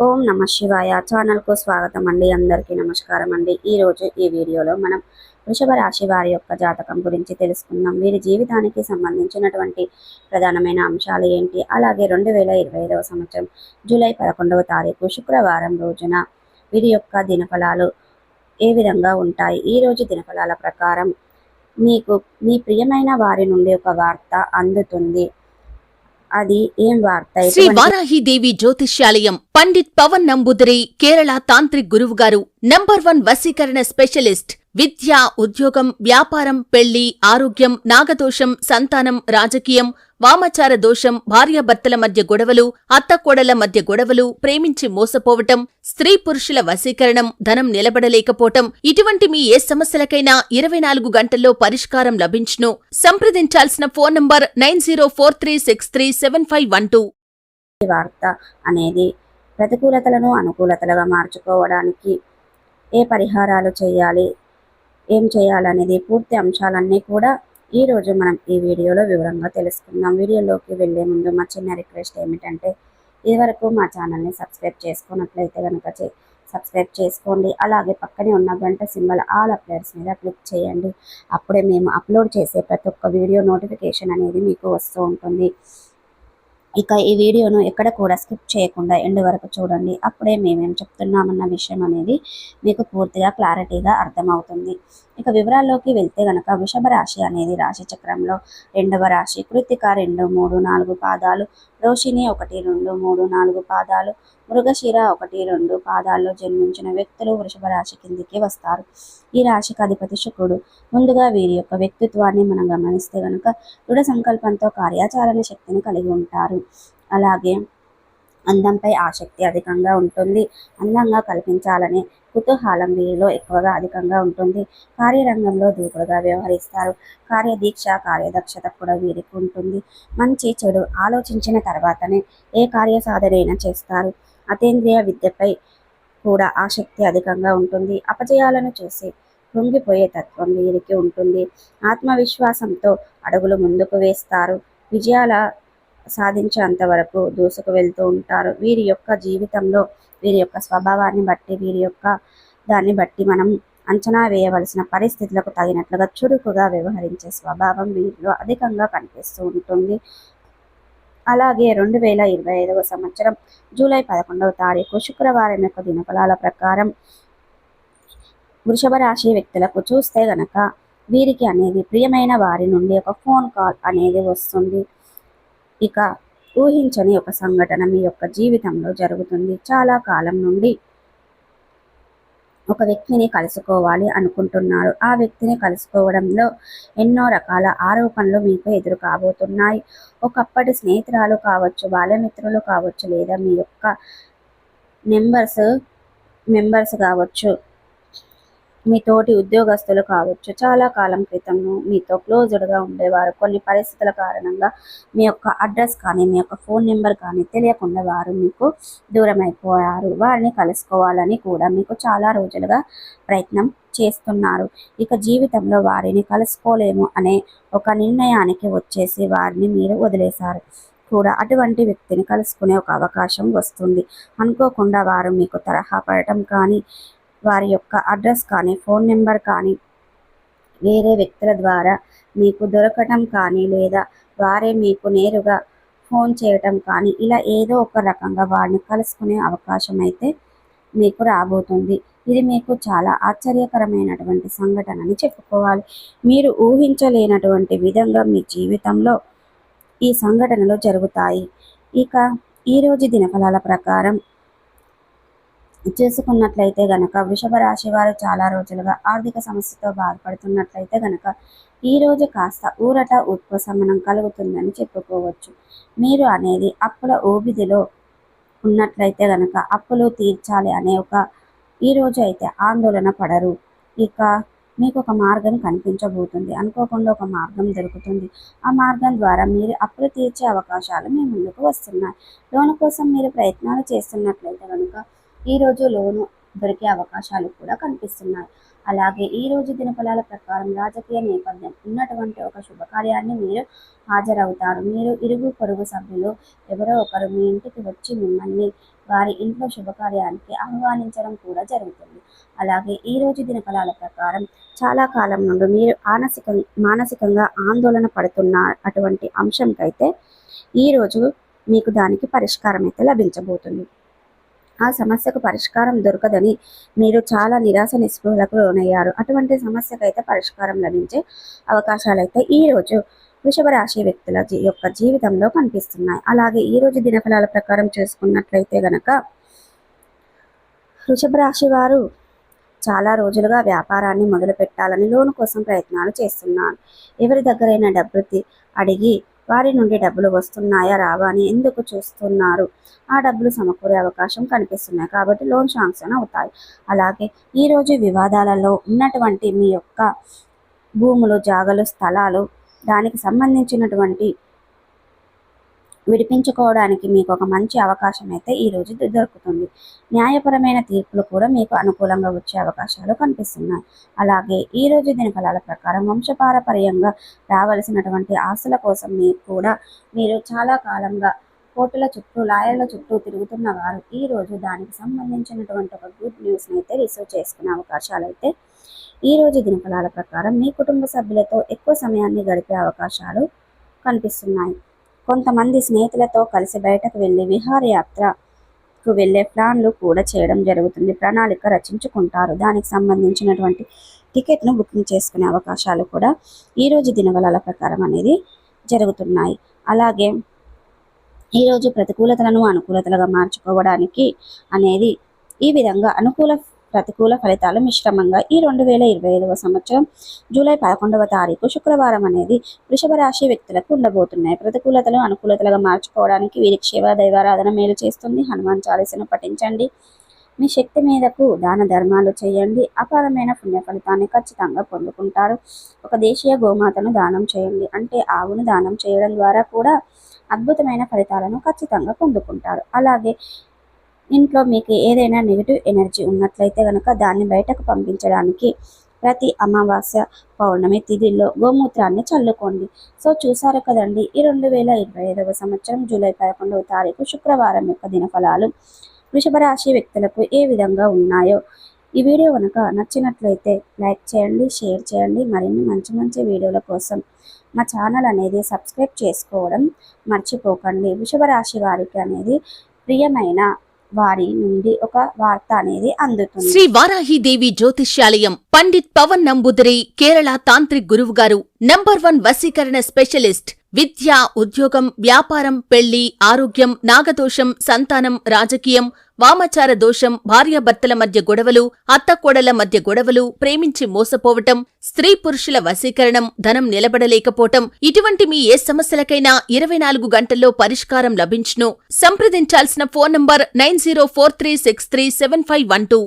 ఓం నమ శివాయ ఛానల్కు స్వాగతం అండి. అందరికీ నమస్కారం అండి. ఈరోజు ఈ వీడియోలో మనం వృషభ రాశి వారి యొక్క జాతకం గురించి తెలుసుకుందాం. వీరి జీవితానికి సంబంధించినటువంటి ప్రధానమైన అంశాలు ఏంటి, అలాగే 2025వ సంవత్సరం జూలై 11వ తారీఖు శుక్రవారం రోజున వీరి యొక్క దినఫలాలు ఏ విధంగా ఉంటాయి. ఈరోజు దినఫలాల ప్రకారం మీకు మీ ప్రియమైన వారి నుండి ఒక వార్త అందుతుంది. అది ఏం వార్త? శ్రీ వారాహిదేవి జ్యోతిష్యాలయం పండిత్ పవన్ నంబూదరి కేరళ తాంత్రిక్ గురువు గారు నంబర్ 1 వశీకరణ స్పెషలిస్ట్. విద్య, ఉద్యోగం, వ్యాపారం, పెళ్లి, ఆరోగ్యం, నాగదోషం, సంతానం, రాజకీయం, వామచార దోషం, భార్యాభర్తల మధ్య గొడవలు, అత్తకోడల మధ్య గొడవలు, ప్రేమించి మోసపోవటం, స్త్రీ పురుషుల వశీకరణం, ధనం నిలబడలేకపోవటం, ఇటువంటి మీ ఏ సమస్యలకైనా 24 గంటల్లో పరిష్కారం లభించును. సంప్రదించాల్సిన ఫోన్ నంబర్ 9043637512. ఈ వార్త అనేది ప్రతికూలతలను అనుకూలతలుగా మార్చుకోవడానికి ఏ పరిహారాలు చేయాలి, ఏం చేయాలనేది పూర్తి అంశాలన్నీ కూడా ఈరోజు మనం ఈ వీడియోలో వివరంగా తెలుసుకుందాం. వీడియోలోకి వెళ్లే ముందు మా చిన్న రిక్వెస్ట్ ఏమిటంటే, ఇదివరకు మా ఛానల్ని సబ్స్క్రైబ్ చేసుకున్నట్లయితే కనుక సబ్స్క్రైబ్ చేసుకోండి. అలాగే పక్కనే ఉన్న గంట సింబల్ ఆల్ అప్డేట్స్ మీద క్లిక్ చేయండి. అప్పుడే మేము అప్లోడ్ చేసే ప్రతి ఒక్క వీడియో నోటిఫికేషన్ అనేది మీకు వస్తూ ఉంటుంది. ఇక ఈ వీడియోను ఎక్కడ కూడా స్కిప్ చేయకుండా ఎండ్ వరకు చూడండి. అప్పుడే మేమేం చెప్తున్నామన్న విషయం అనేది మీకు పూర్తిగా క్లారిటీగా అర్థమవుతుంది. ఇక వివరాల్లోకి వెళ్తే గనక వృషభ రాశి అనేది రాశి చక్రంలో 2వ రాశి. కృత్తిక 2, 3, 4 పాదాలు, రోషిణి 1, 2, 3, 4 పాదాలు, మృగశిర 1, 2 పాదాల్లో జన్మించిన వ్యక్తులు వృషభ రాశి కిందికి వస్తారు. ఈ రాశికి అధిపతి శుక్రుడు. ముందుగా వీరి యొక్క వ్యక్తిత్వాన్ని మనం గమనిస్తే గనక దృఢ సంకల్పంతో కార్యాచరణ శక్తిని కలిగి ఉంటారు. అలాగే అందంపై ఆసక్తి అధికంగా ఉంటుంది. అందంగా కల్పించాలనే కుతూహలం వీరిలో ఎక్కువగా అధికంగా ఉంటుంది. కార్యరంగంలో దూకుడుగా వ్యవహరిస్తారు. కార్యదీక్ష, కార్యదక్షత కూడా వీరికి ఉంటుంది. మంచి చెడు ఆలోచించిన తర్వాతనే ఏ కార్యసాధనైనా చేస్తారు. అతీంద్రియ విద్యపై కూడా ఆసక్తి అధికంగా ఉంటుంది. అపజయాలను చూసి కృంగిపోయే తత్వం వీరికి ఉంటుంది. ఆత్మవిశ్వాసంతో అడుగులు ముందుకు వేస్తారు. విజయాల సాధించేంత వరకు దూసుకు వెళ్తూ ఉంటారు. వీరి యొక్క జీవితంలో వీరి యొక్క స్వభావాన్ని బట్టి, వీరి యొక్క దాన్ని బట్టి మనం అంచనా వేయవలసిన పరిస్థితులకు తగినట్లుగా చురుకుగా వ్యవహరించే స్వభావం వీరిలో అధికంగా కనిపిస్తూ ఉంటుంది. అలాగే 2025వ సంవత్సరం జూలై 11వ తారీఖు శుక్రవారం యొక్క దినఫలాల ప్రకారం వృషభ రాశి వ్యక్తులకు చూస్తే గనక వీరికి అనేది ప్రియమైన వారి నుండి ఒక ఫోన్ కాల్ అనేది వస్తుంది. ఇక ఊహించని ఒక సంఘటన మీ యొక్క జీవితంలో జరుగుతుంది. చాలా కాలం నుండి ఒక వ్యక్తిని కలుసుకోవాలి అనుకుంటున్నారు. ఆ వ్యక్తిని కలుసుకోవడంలో ఎన్నో రకాల ఆరోపణలు మీకు ఎదురు కాబోతున్నాయి. ఒకప్పటి స్నేహితురాలు కావచ్చు, బాల్యమిత్రులు కావచ్చు, లేదా మీ యొక్క మెంబర్స్ కావచ్చు, మీ తోటి ఉద్యోగస్తులు కావచ్చు, చాలా కాలం క్రితం మీతో క్లోజ్డ్గా ఉండేవారు. కొన్ని పరిస్థితుల కారణంగా మీ యొక్క అడ్రస్ కానీ, మీ యొక్క ఫోన్ నెంబర్ కానీ తెలియకుండా వారు మీకు దూరం అయిపోయారు. వారిని కలుసుకోవాలని కూడా మీకు చాలా రోజులుగా ప్రయత్నం చేస్తున్నారు. ఇక జీవితంలో వారిని కలుసుకోలేము అనే ఒక నిర్ణయానికి వచ్చేసి వారిని మీరు వదిలేశారు కూడా. అటువంటి వ్యక్తిని కలుసుకునే ఒక అవకాశం వస్తుంది. అనుకోకుండా వారు మీకు తరహా పడటం కానీ, వారి యొక్క అడ్రస్ కానీ, ఫోన్ నెంబర్ కానీ వేరే వ్యక్తుల ద్వారా మీకు దొరకటం కానీ, లేదా వారే మీకు నేరుగా ఫోన్ చేయటం కానీ, ఇలా ఏదో ఒక రకంగా వారిని కలుసుకునే అవకాశం అయితే మీకు రాబోతుంది. ఇది మీకు చాలా ఆశ్చర్యకరమైనటువంటి సంఘటన అని చెప్పుకోవాలి. మీరు ఊహించలేనటువంటి విధంగా మీ జీవితంలో ఈ సంఘటనలు జరుగుతాయి. ఇక ఈరోజు దినఫలాల ప్రకారం చేసుకున్నట్లయితే గనక వృషభ రాశి వారు చాలా రోజులుగా ఆర్థిక సమస్యతో బాధపడుతున్నట్లయితే గనక ఈరోజు కాస్త ఊరట ఉపశమనం కలుగుతుందని చెప్పుకోవచ్చు. మీరు అనేది అప్పుల ఊబిదిలో ఉన్నట్లయితే గనక అప్పులు తీర్చాలి అనే ఈరోజు అయితే ఆందోళన పడరు. ఇక మీకు ఒక మార్గం కనిపించబోతుంది. అనుకోకుండా ఒక మార్గం దొరుకుతుంది. ఆ మార్గం ద్వారా మీరు అప్పులు తీర్చే అవకాశాలు మీ ముందుకు వస్తున్నాయి. లోను కోసం మీరు ప్రయత్నాలు చేస్తున్నట్లయితే కనుక ఈరోజు లోను దొరికే అవకాశాలు కూడా కనిపిస్తున్నాయి. అలాగే ఈ రోజు దినఫలాల ప్రకారం రాజకీయ నేపథ్యం ఉన్నటువంటి ఒక శుభకార్యాన్ని మీరు హాజరవుతారు. మీరు ఇరుగు పొరుగు సభ్యులు ఎవరో ఒకరు మీ ఇంటికి వచ్చి మిమ్మల్ని వారి ఇంట్లో శుభకార్యానికి ఆహ్వానించడం కూడా జరుగుతుంది. అలాగే ఈ రోజు దినఫలాల ప్రకారం చాలా కాలం నుండి మీరు మానసికంగా ఆందోళన పడుతున్న అటువంటి అంశంకైతే ఈరోజు మీకు దానికి పరిష్కారం అయితే లభించబోతుంది. ఆ సమస్యకు పరిష్కారం దొరకదని మీరు చాలా నిరాశ నిస్పృహలకు లోనయ్యారు. అటువంటి సమస్యకైతే పరిష్కారం లభించే అవకాశాలైతే ఈరోజు వృషభ రాశి వ్యక్తుల యొక్క జీవితంలో కనిపిస్తున్నాయి. అలాగే ఈ రోజు దినఫలాల ప్రకారం చూసుకున్నట్లయితే గనక వృషభ రాశి వారు చాలా రోజులుగా వ్యాపారాన్ని మొదలు పెట్టాలని లోను కోసం ప్రయత్నాలు చేస్తున్నారు. ఎవరి దగ్గరైనా డబ్బులు అడిగి వారి నుండి డబ్బులు వస్తున్నాయా రావా అని ఎందుకు చూస్తున్నారు. ఆ డబ్బులు సమకూరే అవకాశం కనిపిస్తున్నాయి కాబట్టి లోన్ శాంక్షన్ అవుతాయి. అలాగే ఈరోజు వివాదాలలో ఉన్నటువంటి మీ యొక్క భూములు, జాగలు, స్థలాలు, దానికి సంబంధించినటువంటి విడిపించుకోవడానికి మీకు ఒక మంచి అవకాశం అయితే ఈరోజు దొరుకుతుంది. న్యాయపరమైన తీర్పులు కూడా మీకు అనుకూలంగా వచ్చే అవకాశాలు కనిపిస్తున్నాయి. అలాగే ఈరోజు దినఫలాల ప్రకారం వంశపారపర్యంగా రావలసినటువంటి ఆస్తుల కోసం మీరు చాలా కాలంగా కోర్టుల చుట్టూ, లాయర్ల చుట్టూ తిరుగుతున్న వారు ఈరోజు దానికి సంబంధించినటువంటి ఒక గుడ్ న్యూస్ని అయితే రిసీవ్ చేసుకునే అవకాశాలు అయితే ఈరోజు దినఫలాల ప్రకారం మీ కుటుంబ సభ్యులతో ఎక్కువ సమయాన్ని గడిపే అవకాశాలు కనిపిస్తున్నాయి. కొంతమంది స్నేహితులతో కలిసి బయటకు వెళ్ళి విహారయాత్రకు వెళ్ళే ప్లాన్లు కూడా చేయడం జరుగుతుంది. ప్రణాళిక రచించుకుంటారు. దానికి సంబంధించినటువంటి టికెట్ను బుకింగ్ చేసుకునే అవకాశాలు కూడా ఈరోజు దినఫలాల ప్రకారం అనేది జరుగుతున్నాయి. అలాగే ఈరోజు ప్రతికూలతలను అనుకూలతలుగా మార్చుకోవడానికి అనేది ఈ విధంగా ప్రతికూల ఫలితాలు మిశ్రమంగా ఈ 2025వ సంవత్సరం జూలై 11వ తారీఖు శుక్రవారం అనేది వృషభ రాశి వ్యక్తులకు ఉండబోతున్నాయి. ప్రతికూలతలు అనుకూలతలుగా మార్చుకోవడానికి వీరికి శివ దైవారాధన మేలు చేస్తుంది. హనుమాన్ చాలీసాను పఠించండి. మీ శక్తి మీదకు దాన ధర్మాలు చేయండి. అపారమైన పుణ్య ఫలితాన్ని ఖచ్చితంగా పొందుకుంటారు. ఒక దేశీయ గోమాతను దానం చేయండి, అంటే ఆవును దానం చేయడం ద్వారా కూడా అద్భుతమైన ఫలితాలను ఖచ్చితంగా పొందుకుంటారు. అలాగే ఇంట్లో మీకు ఏదైనా నెగిటివ్ ఎనర్జీ ఉన్నట్లయితే కనుక దాన్ని బయటకు పంపించడానికి ప్రతి అమావాస్య, పౌర్ణమి తిథిల్లో గోమూత్రాన్ని చల్లుకోండి. సో చూసారు కదండి, ఈ 2025వ సంవత్సరం జూలై 11వ తారీఖు శుక్రవారం యొక్క దినఫలాలు వృషభ రాశి వ్యక్తులకు ఏ విధంగా ఉన్నాయో. ఈ వీడియో కనుక నచ్చినట్లయితే లైక్ చేయండి, షేర్ చేయండి. మరిన్ని మంచి మంచి వీడియోల కోసం మా ఛానల్ అనేది సబ్స్క్రైబ్ చేసుకోవడం మర్చిపోకండి. వృషభ రాశి వారికి అనేది ప్రియమైన వారి నుండి ఒక వార్త అనేది అందుతుంది. శ్రీ వారాహిదేవి జ్యోతిష్యాలయం పండిత్ పవన్ నంబుదిరి కేరళ తాంత్రిక్ గురువు గారు నంబర్ 1 వశీకరణ స్పెషలిస్ట్. విద్య, ఉద్యోగం, వ్యాపారం, పెళ్లి, ఆరోగ్యం, నాగదోషం, సంతానం, రాజకీయం, వామాచార దోషం, భార్యాభర్తల మధ్య గొడవలు, అత్తకోడల మధ్య గొడవలు, ప్రేమించి మోసపోవటం, స్త్రీ పురుషుల వశీకరణం, ధనం నిలబడలేకపోవటం, ఇటువంటి మీ ఏ సమస్యలకైనా 24 గంటల్లో పరిష్కారం లభించును. సంప్రదించాల్సిన ఫోన్ నంబర్ 9043637512.